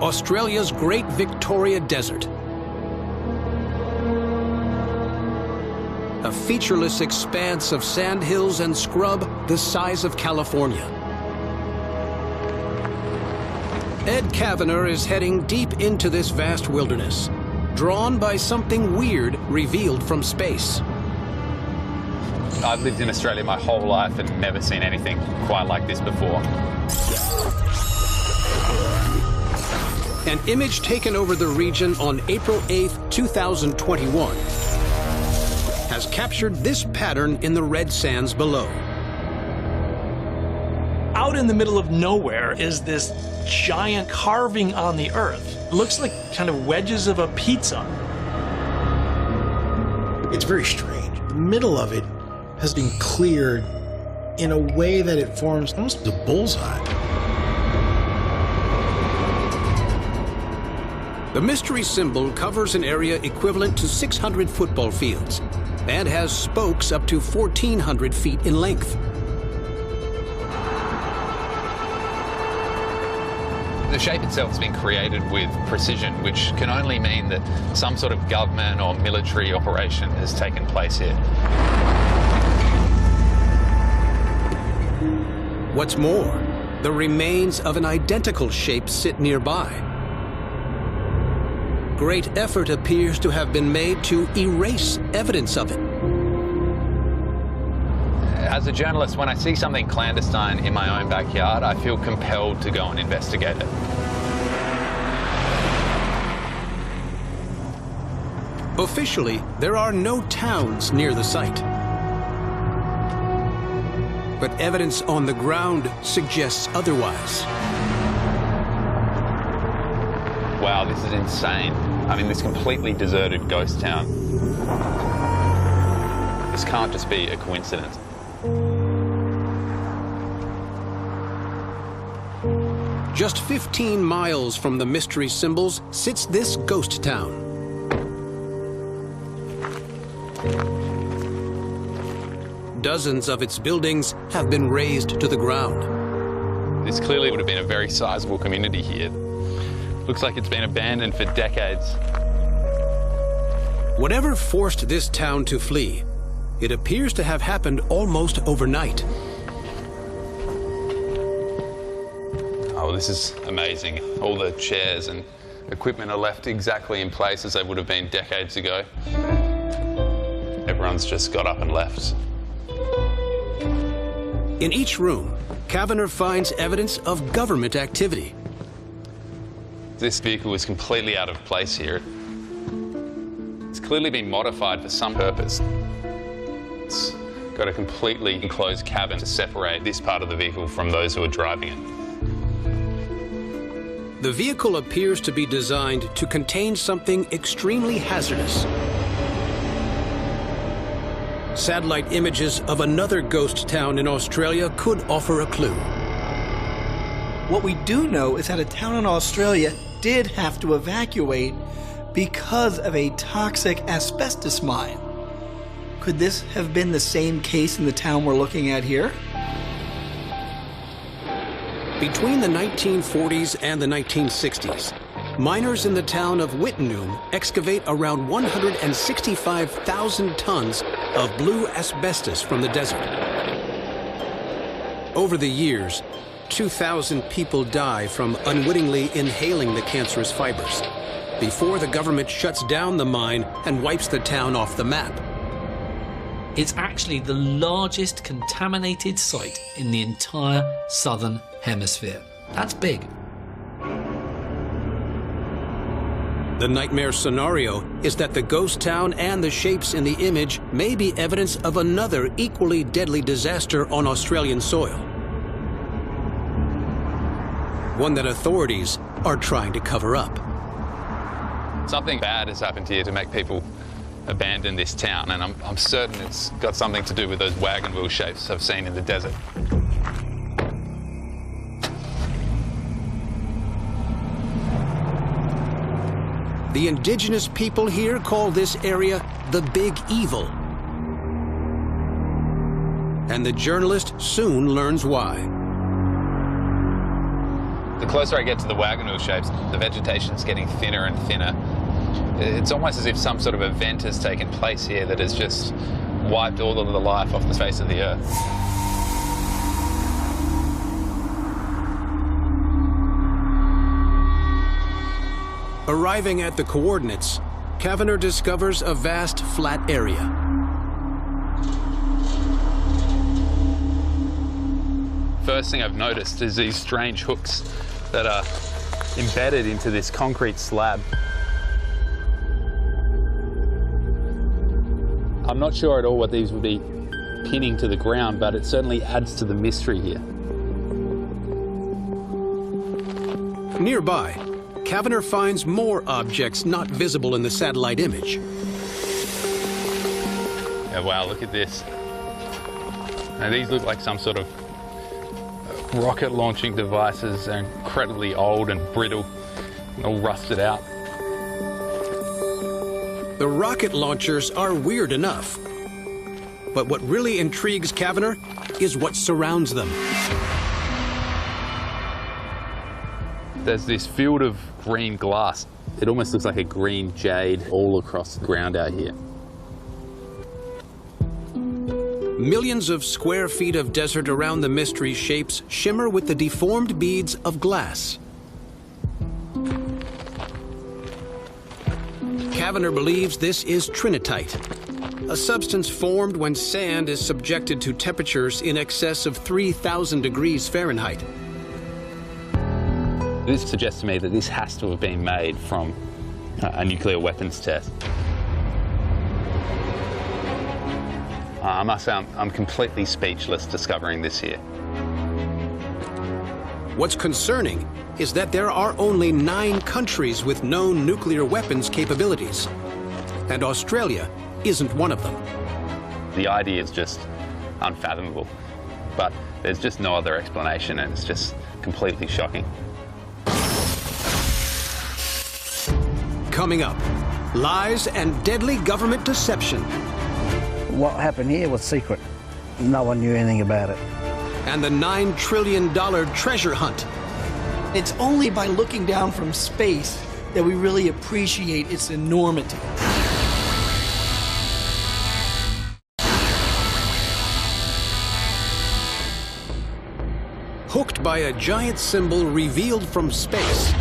Australia's Great Victoria Desert. A featureless expanse of sandhills and scrub the size of California. Ed Kavanagh is heading deep into this vast wilderness, drawn by something weird revealed from space. I've lived in Australia my whole life and never seen anything quite like this before. An image taken over the region on April 8, 2021, has captured this pattern in the red sands below. Out in the middle of nowhere is this giant carving on the earth. It looks like kind of wedges of a pizza. It's very strange. The middle of it has been cleared in a way that it forms almost a bullseye. The mystery symbol covers an area equivalent to 600 football fields and has spokes up to 1,400 feet in length. The shape itself has been created with precision, which can only mean that some sort of government or military operation has taken place here. What's more, the remains of an identical shape sit nearby. Great effort appears to have been made to erase evidence of it. As a journalist, when I see something clandestine in my own backyard, I feel compelled to go and investigate it. Officially, there are no towns near the site. But evidence on the ground suggests otherwise. Wow, this is insane. I'm in this completely deserted ghost town. This can't just be a coincidence. Just 15 miles from the mystery symbols sits this ghost town. Dozens of its buildings have been razed to the ground. This clearly would have been a very sizable community here. Looks like it's been abandoned for decades. Whatever forced this town to flee, it appears to have happened almost overnight. Oh, this is amazing. All the chairs and equipment are left exactly in place as they would have been decades ago. Everyone's just got up and left. In each room, Kavanagh finds evidence of government activity. This vehicle is completely out of place here. It's clearly been modified for some purpose. It's got a completely enclosed cabin to separate this part of the vehicle from those who are driving it. The vehicle appears to be designed to contain something extremely hazardous. Satellite images of another ghost town in Australia could offer a clue. What we do know is that a town in Australia did have to evacuate because of a toxic asbestos mine. Could this have been the same case in the town we're looking at here? Between the 1940s and the 1960s, miners in the town of Wittenoom excavate around 165,000 tons of blue asbestos from the desert. Over the years, 2,000 people die from unwittingly inhaling the cancerous fibers before the government shuts down the mine and wipes the town off the map. It's actually the largest contaminated site in the entire southern hemisphere. That's big. The nightmare scenario is that the ghost town and the shapes in the image may be evidence of another equally deadly disaster on Australian soil. One that authorities are trying to cover up. Something bad has happened here to make people abandon this town, and I'm certain it's got something to do with those wagon wheel shapes I've seen in the desert. The indigenous people here call this area the Big Evil. And the journalist soon learns why. The closer I get to the wagon wheel shapes, the vegetation's getting thinner and thinner. It's almost as if some sort of event has taken place here that has just wiped all of the life off the face of the earth. Arriving at the coordinates, Kavanagh discovers a vast flat area. First thing I've noticed is these strange hooks that are embedded into this concrete slab. I'm not sure at all what these would be pinning to the ground, but it certainly adds to the mystery here. Nearby, Kavanagh finds more objects not visible in the satellite image. Yeah, wow, look at this. Now, these look like some sort of rocket launching devices. They're incredibly old and brittle, and all rusted out. The rocket launchers are weird enough. But what really intrigues Kavanagh is what surrounds them. There's this field of green glass. It almost looks like a green jade all across the ground out here. Millions of square feet of desert around the mystery shapes shimmer with the deformed beads of glass. Kavanagh believes this is trinitite, a substance formed when sand is subjected to temperatures in excess of 3,000 degrees Fahrenheit. This suggests to me that this has to have been made from a nuclear weapons test. I must say, I'm completely speechless discovering this here. What's concerning is that there are only 9 countries with known nuclear weapons capabilities, and Australia isn't one of them. The idea is just unfathomable, but there's just no other explanation, and it's just completely shocking. Coming up, lies and deadly government deception. What happened here was secret. No one knew anything about it. And the $9 trillion treasure hunt. It's only by looking down from space that we really appreciate its enormity. Hooked by a giant symbol revealed from space,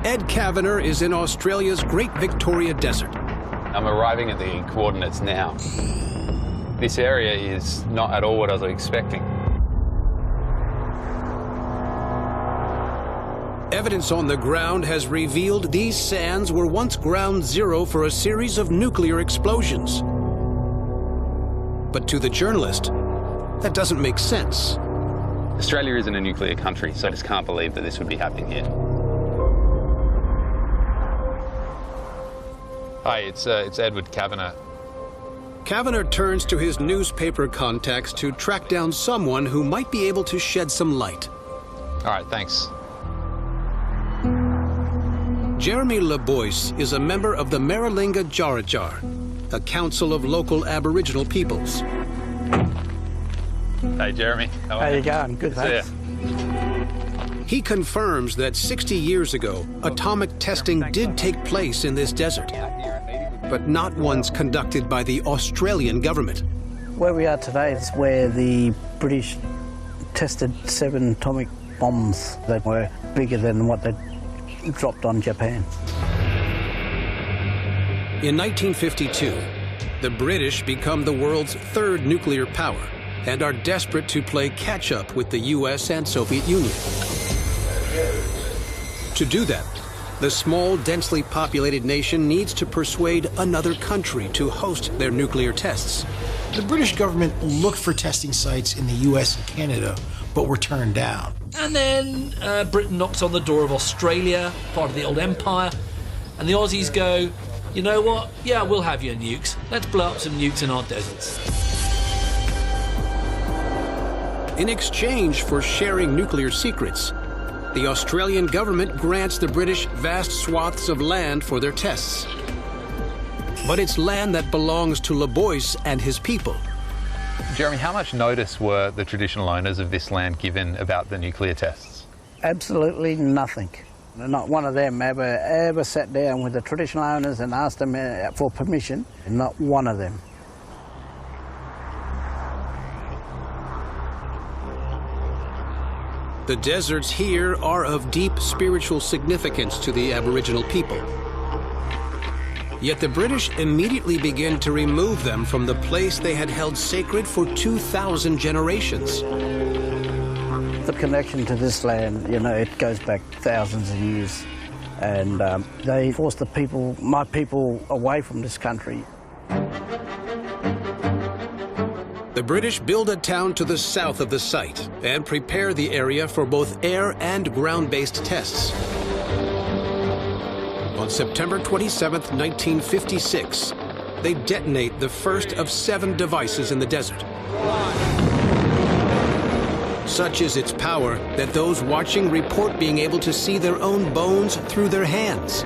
Ed Kavanagh is in Australia's Great Victoria Desert. I'm arriving at the coordinates now. This area is not at all what I was expecting. Evidence on the ground has revealed these sands were once ground zero for a series of nuclear explosions. But to the journalist, that doesn't make sense. Australia isn't a nuclear country, so I just can't believe that this would be happening here. Hi, it's Edward Kavanagh. Kavanagh turns to his newspaper contacts to track down someone who might be able to shed some light. All right, thanks. Jeremy LeBoyce is a member of the Maralinga Djarajar, a council of local Aboriginal peoples. Hey, Jeremy. How you going? Good, thanks. He confirms that 60 years ago, atomic testing did take place in this desert, but not ones conducted by the Australian government. Where we are today is where the British tested 7 atomic bombs that were bigger than what they dropped on Japan. In 1952, the British become the world's 3rd nuclear power and are desperate to play catch-up with the US and Soviet Union. To do that, the small, densely populated nation needs to persuade another country to host their nuclear tests. The British government looked for testing sites in the US and Canada, but were turned down. And then Britain knocks on the door of Australia, part of the old empire, and the Aussies go, you know what? Yeah, we'll have your nukes. Let's blow up some nukes in our deserts. In exchange for sharing nuclear secrets, the Australian government grants the British vast swaths of land for their tests. But it's land that belongs to LeBoyce and his people. Jeremy, how much notice were the traditional owners of this land given about the nuclear tests? Absolutely nothing. Not one of them ever sat down with the traditional owners and asked them for permission. Not one of them. The deserts here are of deep spiritual significance to the Aboriginal people. Yet the British immediately begin to remove them from the place they had held sacred for 2,000 generations. The connection to this land, you know, it goes back thousands of years. And they forced the people, my people, away from this country. The British build a town to the south of the site and prepare the area for both air and ground-based tests. On September 27, 1956, they detonate the first of 7 devices in the desert. Such is its power that those watching report being able to see their own bones through their hands.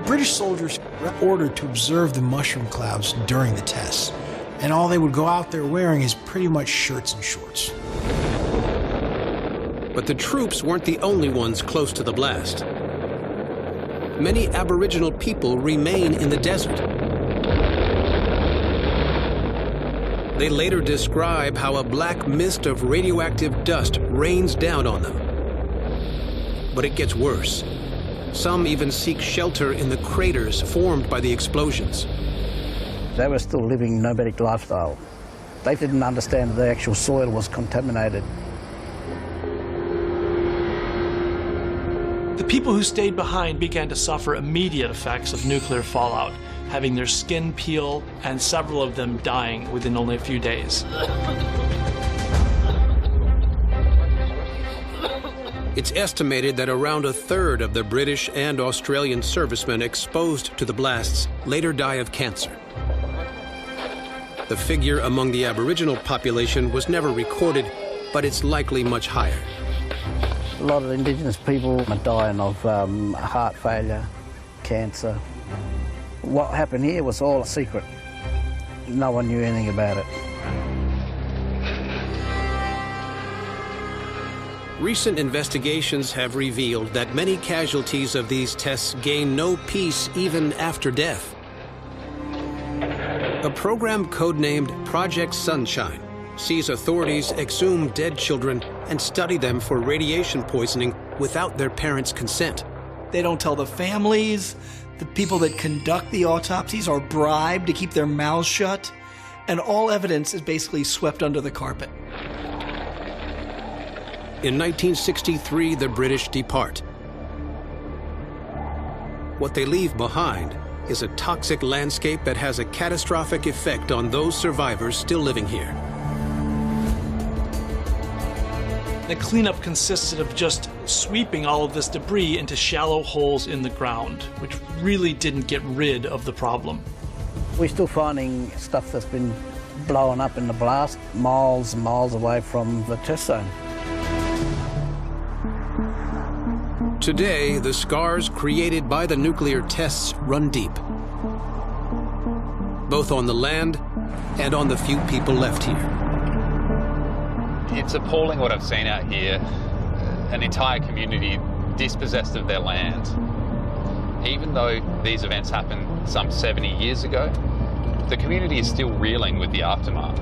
British soldiers were ordered to observe the mushroom clouds during the tests, and all they would go out there wearing is pretty much shirts and shorts. But the troops weren't the only ones close to the blast. Many Aboriginal people remain in the desert. They later describe how a black mist of radioactive dust rains down on them. But it gets worse. Some even seek shelter in the craters formed by the explosions. They were still living nomadic lifestyle. They didn't understand that the actual soil was contaminated. The people who stayed behind began to suffer immediate effects of nuclear fallout, having their skin peel and several of them dying within only a few days. It's estimated that around a third of the British and Australian servicemen exposed to the blasts later die of cancer. The figure among the Aboriginal population was never recorded, but it's likely much higher. A lot of Indigenous people are dying of heart failure, cancer. What happened here was all a secret. No one knew anything about it. Recent investigations have revealed that many casualties of these tests gain no peace even after death. A program codenamed Project Sunshine sees authorities exhume dead children and study them for radiation poisoning without their parents' consent. They don't tell the families. The people that conduct the autopsies are bribed to keep their mouths shut. And all evidence is basically swept under the carpet. In 1963, the British depart. What they leave behind is a toxic landscape that has a catastrophic effect on those survivors still living here. The cleanup consisted of just sweeping all of this debris into shallow holes in the ground, which really didn't get rid of the problem. We're still finding stuff that's been blown up in the blast miles and miles away from the test zone. Today, the scars created by the nuclear tests run deep, both on the land and on the few people left here. It's appalling what I've seen out here. An entire community dispossessed of their land. Even though these events happened some 70 years ago, the community is still reeling with the aftermath.